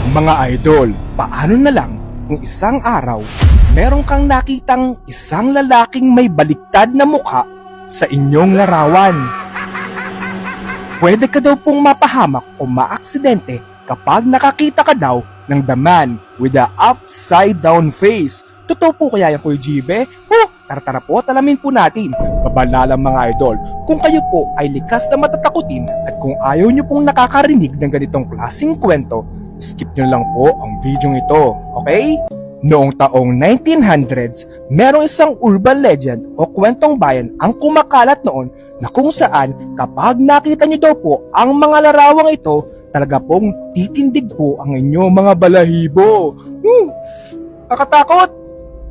Mga idol, paano na lang kung isang araw, meron kang nakitang isang lalaking may baliktad na mukha sa inyong larawan? Pwede ka daw pong mapahamak o maaksidente kapag nakakita ka daw ng the man with the upside down face. Totoo po kaya yan, Kuya Jibe? Tara po, alamin po natin. Babala mga idol, kung kayo po ay likas na matatakutin at kung ayaw nyo pong nakakarinig ng ganitong klaseng kwento, skip nyo lang po ang video ito, okay? Noong taong 1900s, merong isang urban legend o kwentong bayan ang kumakalat noon na kung saan kapag nakita nyo daw po ang mga larawang ito, talaga pong titindig po ang inyong mga balahibo. Nakatakot!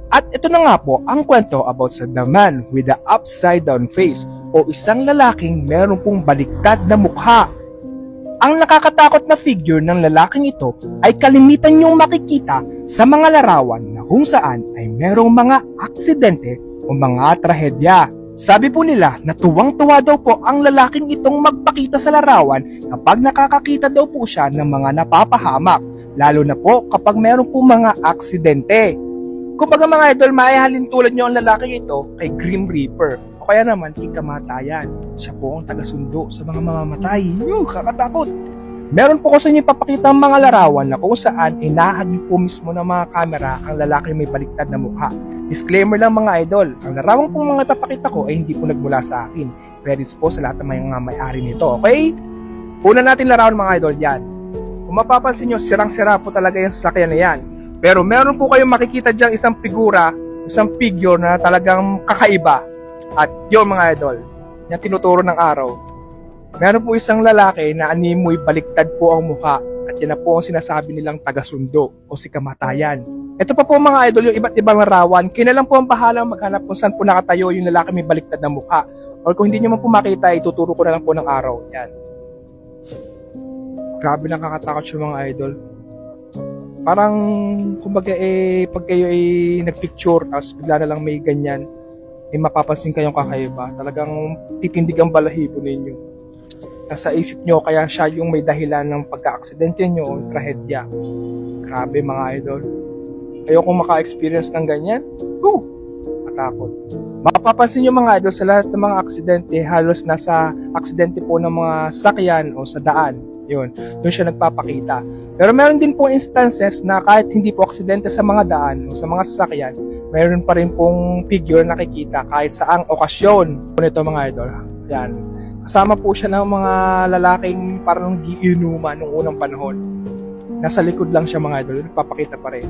At ito na nga po ang kwento about sa the man with the upside down face o isang lalaking meron pong baliktad na mukha. Ang nakakatakot na figure ng lalaking ito ay kalimitan niyong makikita sa mga larawan na kung saan ay merong mga aksidente o mga trahedya. Sabi po nila na tuwang-tuwa daw po ang lalaking itong magpakita sa larawan kapag nakakakita daw po siya ng mga napapahamak, lalo na po kapag meron po mga aksidente. Kumbaga mga idol, maihalin tulad nyo ang lalaking ito kay Grim Reaper o kaya naman kay Kamatayan. Siya po ang taga-sundo sa mga mamamatay. Kakatakot! Meron po ko sa inyo ipapakita ang mga larawan na kung saan inahagip po mismo ng mga kamera ang lalaking may baliktad na mukha. Disclaimer lang mga idol, ang larawang po mga ipapakita ko ay hindi po nagmula sa akin. Credits po sa lahat ng mga may-ari nito, okay? Una natin larawan mga idol, yan. Kung mapapansin nyo, sirang-sira po talaga yung sasakyan na yan. Pero meron po kayong makikita diyang isang figura, isang figure na talagang kakaiba. At yun mga idol, yung tinuturo ng araw. Meron po isang lalaki na animoy baliktad po ang mukha at yan na po ang sinasabi nilang taga-sundo o si Kamatayan. Ito pa po mga idol, yung iba't ibang larawan, kayo na lang po ang bahalang maghanap kung saan po nakatayo yung lalaki may baliktad na mukha. Or kung hindi nyo man po makita, ituturo ko na lang po ng araw. Yan. Grabe lang kakatakot siya mga idol. Parang, kumbaga pag kayo ay nagpicture, tapos bigla na lang may ganyan, mapapansin kayong kakaiba. Talagang titindig ang balahibo ninyo. Nasa isip nyo, kaya siya yung may dahilan ng pagka-aksidente nyo o trahedya. Grabe mga idol. Ayokong maka-experience ng ganyan. Matakot. Mapapansin nyo mga idol, sa lahat ng mga aksidente, halos nasa aksidente po ng mga sakyan o sa daan. Yun, doon siya nagpapakita. Pero meron din po instances na kahit hindi po aksidente sa mga daan o sa mga sasakyan, meron pa rin pong figure nakikita kahit saang okasyon. Ito mga idol, yan. Kasama po siya ng mga lalaking parang giinuman nung unang panahon. Nasa likod lang siya mga idol, nagpapakita pa rin.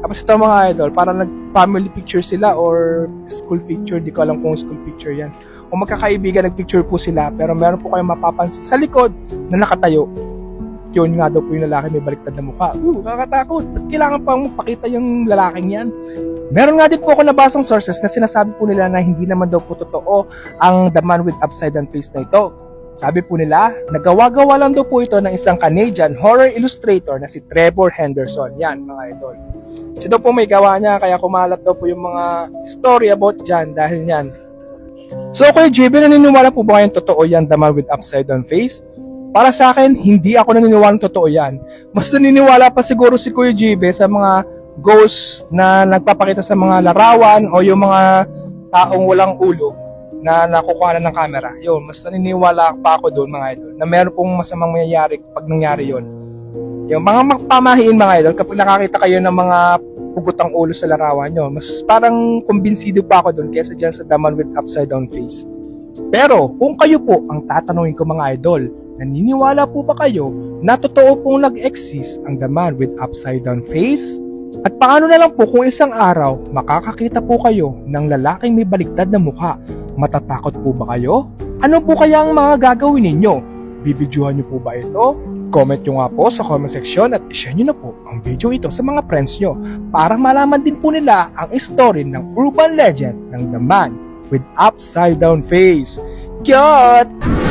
Tapos ito mga idol, parang nag-family picture sila or school picture, di ko alam kung school picture yan. Kung magkakaibigan, nag-picture po sila, pero meron po kayong mapapansin sa likod na nakatayo. Yun nga daw po yung lalaki may baliktad na mukha. Nakakatakot. At kailangan pang magpakita yung lalaking yan. Meron nga din po ako nabasang sources na sinasabi po nila na hindi naman daw po totoo ang the man with upside down face na ito. Sabi po nila, nagawa-gawa lang daw po ito ng isang Canadian horror illustrator na si Trevor Henderson. Yan mga idol. Siya daw po may gawa niya, kaya kumalat daw po yung mga story about dyan dahil yan. So Kuya JB, naniniwala po ba kayong totoo yan, the man with upside down face? Para sa akin, hindi ako naniniwala totoo yan. Mas naniniwala pa siguro si Kuya JB sa mga ghosts na nagpapakita sa mga larawan o yung mga taong walang ulo na nakukuha ng camera. Yun, mas naniniwala pa ako doon mga idol na meron pong masamang mangyayari pag nangyari yun. Yung mga pamahiin mga idol, kapag nakakita kayo ng mga pugot ang ulo sa larawan nyo, mas parang kumbinsido pa ako doon kaysa dyan sa the man with upside down face. Pero kung kayo po ang tatanungin ko mga idol, naniniwala po ba kayo na totoo pong nag-exist ang the man with upside down face? At paano na lang po kung isang araw makakakita po kayo ng lalaking may baliktad na mukha? Matatakot po ba kayo? Ano po kaya ang mga gagawin ninyo? Bibidyohan nyo po ba ito? Comment nyo nga po sa comment section at ishare nyo na po ang video ito sa mga friends nyo para malaman din po nila ang story ng urban legend ng the man with upside down face. Cute!